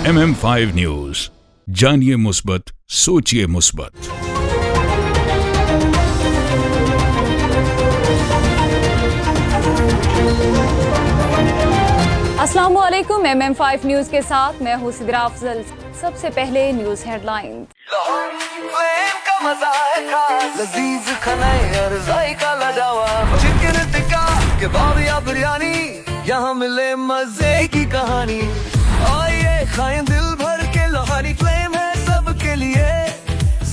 MM5 news, जानिए मुस्बत, सोचिए मुस्बत। अस्सलामुअलैकुम, MM5 न्यूज के साथ मैं हूँ सिद्रा अफजल। सबसे पहले न्यूज हेडलाइन। का मजा है खास, लजीज खाना और जायका लडावा, चिकन टिक्का कबाब या बिरयानी, यहाँ मिले मजे की कहानी। आइए खाएं दिल भर के, लोहारी फ्लेम है सबके लिए,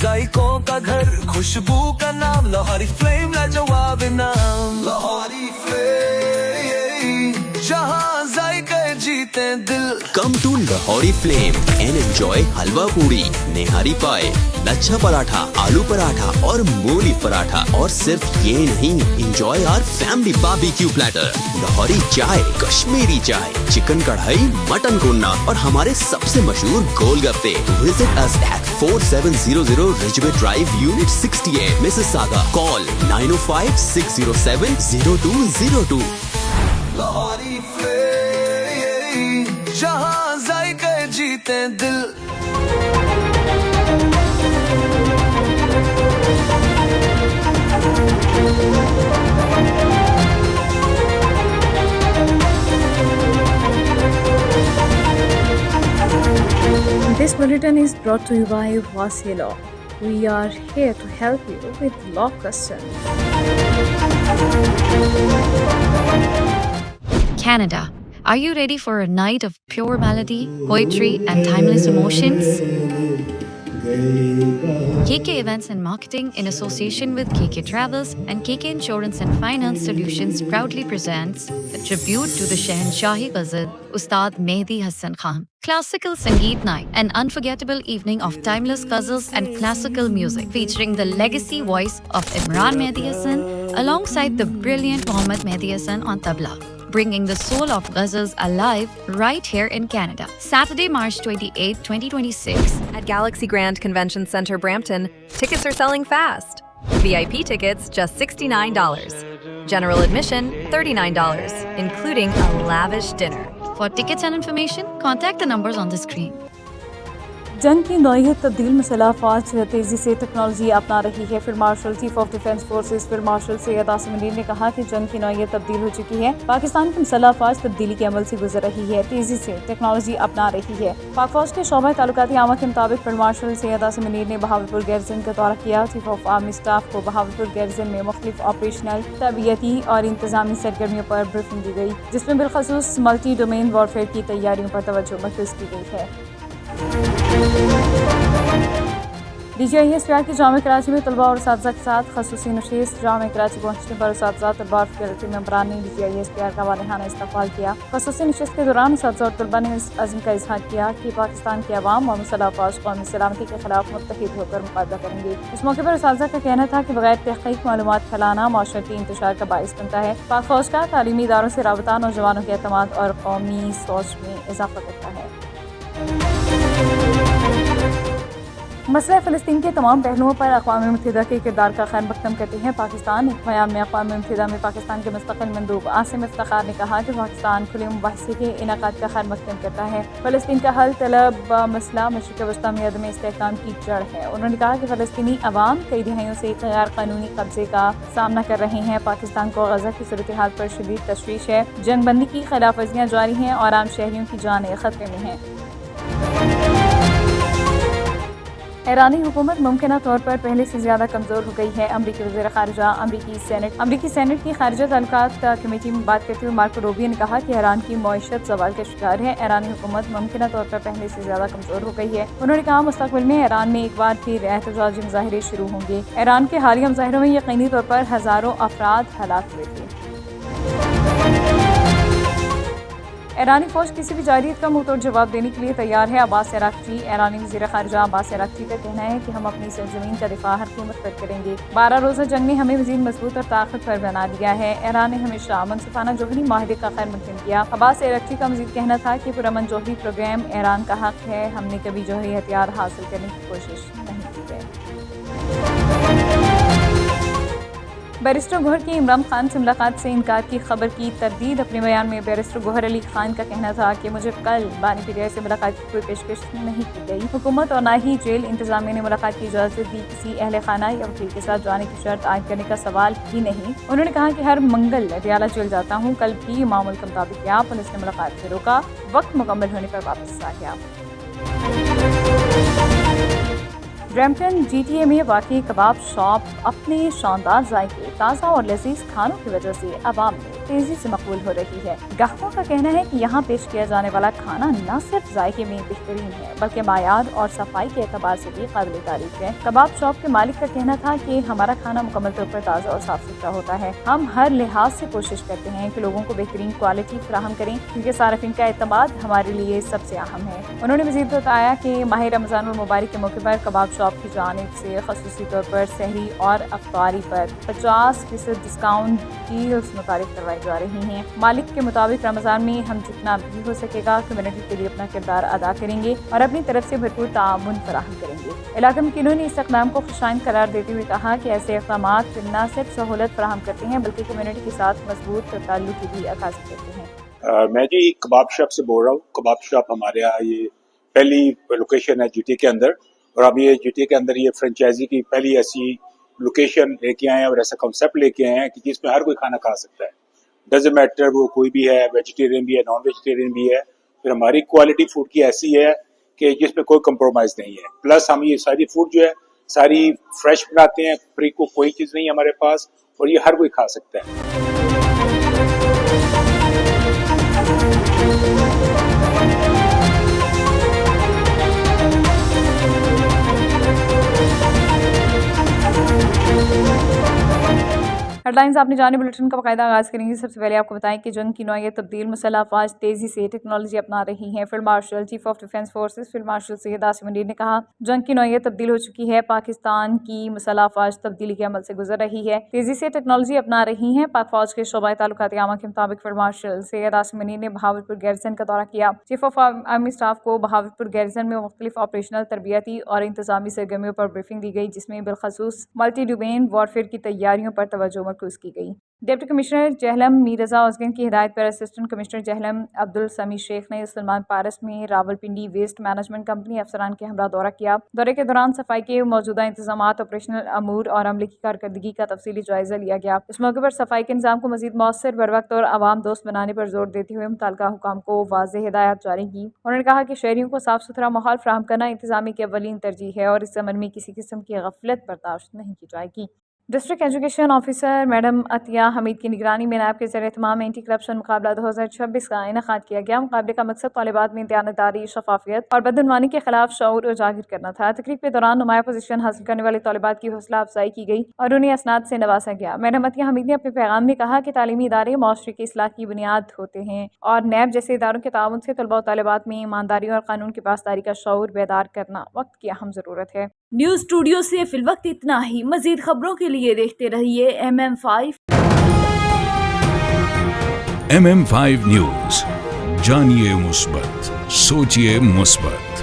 जायकों का घर, खुशबू का नाम, लोहारी फ्लेम लाजवाब नाम। लोहारी फ्लेम, जहाँ जायके जीते दिल। Come to Lahori Flame and enjoy हलवा पूड़ी, नेहारी पाए, लच्छा पराठा, आलू पराठा और मूली पराठा। और सिर्फ ये नहीं, enjoy our family barbecue platter, Lahori चाय, कश्मीरी चाय, चिकन कढ़ाई, मटन कोन्ना और हमारे सबसे मशहूर गोलगप्पे। Visit us at 4700 Ridgeway Drive, Unit 68, Mississauga. Call 905-607-0202. Lahori flame, जहाँ जायके जीते दिल। This bulletin is brought to you by Wasi Law. We are here to help you with law questions. Canada. Are you ready for a night of pure melody, poetry, and timeless emotions? KK Events and Marketing, in association with KK Travels and KK Insurance and Finance Solutions, proudly presents a tribute to the Shahanshahi Ghazal, Ustad Mehdi Hassan Khan. Classical Sangeet Night, an unforgettable evening of timeless ghazals and classical music, featuring the legacy voice of Imran Mehdi Hassan alongside the brilliant Mohammad Mehdi Hassan on tabla, bringing the soul of ghazals alive right here in Canada. Saturday, March 28, 2026. At Galaxy Grand Convention Center, Brampton, tickets are selling fast. VIP tickets just $69. General admission $39, including a lavish dinner. For tickets and information, contact the numbers on the screen. जंग की नौयत तब्दील मसला फ़ौज तेज़ी से technology अपना रही है। Field marshal chief of defence forces field marshal Syed Asim Munir ने कहा कि जंग की नौयत तब्दील हो चुकी है। पाकिस्तान की मसला फ़ौज तब्दीली के अमल से गुजर रही है, तेज़ी से टेक्नोलॉजी अपना रही है। पाक फ़ौज के शोबा ताल्लुकाती आमा के मुताबिक फील्ड मार्शल सैयद आसिम मुनीर ने बहावलपुर गैरसन का दौरा किया। चीफ ऑफ आर्मी स्टाफ को बहावलपुर गैरसन में मुख्तलिफ ऑपरेशनल, तरबियती और इंतजामी सरगर्मियों पर ब्रीफिंग दी गई, जिसमें बिलखसूस मल्टी डोमेन वॉरफेयर की तैयारियों पर तवज्जो मरकूज़ की गई है। DGISPR की जामे कराची में तलबा और असातिज़ा के साथ खसूसी नशीस। जामे कराची पहुँचने पर असातिज़ा, तलबा और फैकल्टी मेंबरान ने DGISPR का वालिहाना इस्तकबाल किया। खसूसी नशीस के दौरान असातिज़ा और तलबा ने इस अज़्म का इज़हार किया कि पाकिस्तान के अवाम और मुसल्लह फ़ौज कौमी सलामती के खिलाफ मुत्तहिद होकर मुक़ाबला करेंगे। इस मौके पर असातिज़ा का कहना था कि बगैर तहक़ीक़ मालूमात फैलाना माशरती इंतशार का बाइस बनता है। पाक फ़ौज का तालीमी इदारों से राबता नौजवानों के एतमाद और कौमी सोच में इजाफ़ा करता है। मसला फ़लस्तीन के तमाम पहलुओं पर अक़वाम मुत्तहिदा के किरदार का खैर मक़दम करते हैं पाकिस्तान। एक बयान में अक़वाम मुत्तहिदा में पाकिस्तान के मुस्तक़िल मंदूब आसिम इफ्तिख़ार ने कहा कि पाकिस्तान खुले मुबाहिसे के इनेकाद का खैर मक़दम करता है। फ़लस्तीन का हल तलब मसला मशरिक़ वस्ता में अदम इस्तेहकाम की जड़ है। उन्होंने कहा कि फ़लस्तीनी अवाम कई दहाइयों से गैर कानूनी कब्ज़े का सामना कर रहे हैं। पाकिस्तान को गज़ा की सूरत हाल पर शदीद तशवीश है। जंग बंदी की खिलाफ वर्जियाँ जारी हैं और आम शहरियों की जानें ख़तरे में हैं। ईरानी हुकूमत मुमकिना तौर पर पहले से ज़्यादा कमज़ोर हो गई है। अमरीकी वज़ीर ख़ारिजा अमरीकी सेनेट की ख़ारिजा ताल्लुकात कमेटी में बात करते हुए मार्को रूबियो ने कहा कि ईरान की मईशत ज़वाल का शिकार है। ईरानी हुकूमत मुमकिना तौर पर पहले से ज़्यादा कमज़ोर हो गई है। उन्होंने कहा मुस्तक़बिल में ईरान में एक बार फिर एहतजाजी मुज़ाहिरे शुरू होंगे। ईरान के हालिया मुज़ाहिरों में यकीनी तौर पर हज़ारों अफराद हलाक हुए थे। ईरानी फ़ौज किसी भी जारियत का मुंह तोड़ जवाब देने के लिए तैयार है। अब्बास अराग़ची, ईरानी वज़ीर ख़ारिजा अब्बास अराग़ची का कहना है कि हम अपनी सरज़मीन का दिफ़ा हर कीमत पर करेंगे। 12 रोज़ा जंग ने हमें मज़ीद मजबूत और ताकतवर बना दिया है। ईरान ने हमेशा मनसूबाना जोहरी माहिदे का खैर मक़दम किया। अब्बास अराग़ची का मज़ीद कहना था कि पुरअमन जोहरी प्रोग्राम ईरान का हक़ है। हमने कभी जोहरी हथियार हासिल करने की कोशिश नहीं की है। बैरिस्टर गोहर की इमरान खान से मुलाकात से इनकार की खबर की तरदीद। अपने बयान में बैरिस्टर गोहर अली खान का कहना था कि मुझे कल बानी पीटीआई से मुलाकात की कोई पेशकश नहीं की गई। हुकूमत और ना ही जेल इंतजामिया ने मुलाकात की इजाज़त दी। किसी अहले खाना या वकील के साथ जाने की शर्त आयद करने का सवाल ही नहीं। उन्होंने कहा कि हर मंगल अडियाला जेल जाता हूँ। कल भी मामूल के मुताबिक गया, पुलिस ने मुलाकात से रोका। वक्त मुकम्मल होने पर वापस आ गया। ब्रैम्पटन GTA में वाक़ई कबाब शॉप अपने शानदार जायके, ताज़ा और लजीज खानों की वजह से आवाम में तेजी से मकबूल हो रही है। ग्राहकों का कहना है कि यहाँ पेश किया जाने वाला खाना न सिर्फ जायके में बेहतरीन है बल्कि मायार और सफाई के एतबार से भी काबिल तारीफ है। कबाब शॉप के मालिक का कहना था कि हमारा खाना मुकम्मल तौर पर ताज़ा और साफ सुथरा होता है। हम हर लिहाज से कोशिश करते हैं कि लोगों को बेहतरीन क्वालिटी फराहम करें, क्योंकि सार्फिन का एतमाद हमारे लिए सबसे अहम है। उन्होंने मज़ीद बताया कि माह रमज़ान मुबारक के मौके पर कबाब शॉप की जानिब से ख़ुसूसी तौर पर सहरी और अफ्तारी पर 50% डिस्काउंट डील्स मुतारिफ करवाई जा रही हैं। मालिक के मुताबिक रमज़ान में हम जितना भी हो सकेगा कम्युनिटी के लिए अपना किरदार अदा करेंगे और अपनी तरफ से भरपूर ताउन फराहम करेंगे। इलाका मुकीनों ने इस इक़दाम को खुशाइन करार देते हुए कहा कि ऐसे इक़दाम न सिर्फ सहूलत फराहम करते हैं बल्कि कम्युनिटी के साथ मजबूत ताल्लुक की भी अक्कासी करते हैं। मैं जी कबाब शॉप से बोल रहा हूँ। कबाब शॉप हमारे यहाँ ये पहली लोकेशन है GTA के अंदर, और हम ये GTA के अंदर ये फ्रेंचाइजी की पहली ऐसी लोकेशन लेके आए हैं और ऐसा कॉन्सेप्ट लेके आए हैं कि जिसमें हर कोई खाना खा सकता है। डजंट मैटर वो कोई भी है, वेजिटेरियन भी है, नॉन वेजिटेरियन भी है। फिर हमारी क्वालिटी फूड की ऐसी है कि जिसमें कोई कंप्रोमाइज़ नहीं है। प्लस हम ये सारी फूड जो है सारी फ्रेश बनाते हैं, प्री को कोई चीज़ नहीं है हमारे पास, और ये हर कोई खा सकता है। हेडलाइंस आपने जाने बुलेटिन का बाकायदा आगाज़ करेंगे। सबसे पहले आपको बताएं कि जंग की नौयत तब्दील मुसल्लह अफ़वाज तेज़ी से टेक्नोलॉजी अपना रही हैं। Field marshal chief of defence forces field marshal Syed Asim Munir ने कहा, जंग की नौयत तब्दील हो चुकी है। पाकिस्तान की मुसल्लह अफ़वाज तब्दीली के अमल से गुजर रही है, तेज़ी से टेक्नोलॉजी अपना रही हैं। पाक फौज के शोबा ताल्लुकात आमा के मुताबिक फील्ड मार्शल सैयद आसिम मुनीर ने बहावलपुर गैरिसन का दौरा किया। चीफ ऑफ आर्मी स्टाफ को बहावलपुर गैरिसन में मुख्तलिफ ऑपरेशनल, तरबियती और इंतजामी सरगर्मियों पर ब्रीफिंग दी गई, जिसमें बिलखसूस मल्टी डोमेन वॉरफेयर की तैयारियों पर तवज्जो मरकूज़ की गई। डिप्टी कमिश्नर जहलम मीरजा उस्गन की हिदायत पर असिस्टेंट कमिश्नर जहलम अब्दुल समी शेख ने सलमान पारस में रावलपिंडी वेस्ट मैनेजमेंट कंपनी अफसरान के हमरा दौरा किया। दौरे के दौरान सफाई के मौजूदा इंतजामात, ऑपरेशनल अमूर और अमले की कारकर्दगी का तफसीली जायजा लिया गया। इस मौके पर सफाई के निज़ाम को मज़ीद मौसर, बरवक्त और आवाम दोस्त बनाने पर जोर देते हुए मुतल्लिका हुकाम को वाज़ेह हिदायत जारी की। उन्होंने कहा कि शहरियों को साफ सुथरा माहौल फराहम करना इंतजामी की अव्वलीन तरजीह है और इस अमल में किसी किस्म की गफलत बर्दाश्त नहीं की जाएगी। District education officer madam Atiya Hameed की निगरानी में नायब के ज़रिए तमाम एंटी करप्शन मुकाबला 2026 का इनेकाद किया गया। मुकाबले का मकसद तालिबात में दयानतदारी, शफाफियत और बदउनवानी के खिलाफ शऊर उजागर करना था। तकरीब के दौरान नुमाया पोजीशन हासिल करने वाले तालिबात की हौसला अफजाई की गई और उन्हें असनाद से नवाजा गया। मैडम अतिया हमीद ने अपने पैगाम में कहा कि तालीमी इदारे माशरे की इस्लाह की बुनियाद होते हैं और नैब जैसे इदारों के ताउन से तलबा और तालिबात में ईमानदारी और कानून की पासदारी का शऊर बेदार करना वक्त की अहम ज़रूरत है। न्यूज़ स्टूडियो से फिलवक्त इतना ही। मज़ीद खबरों के लिए देखते रहिए MM5। MM5 न्यूज, जानिए मुस्बत, सोचिए मुस्बत।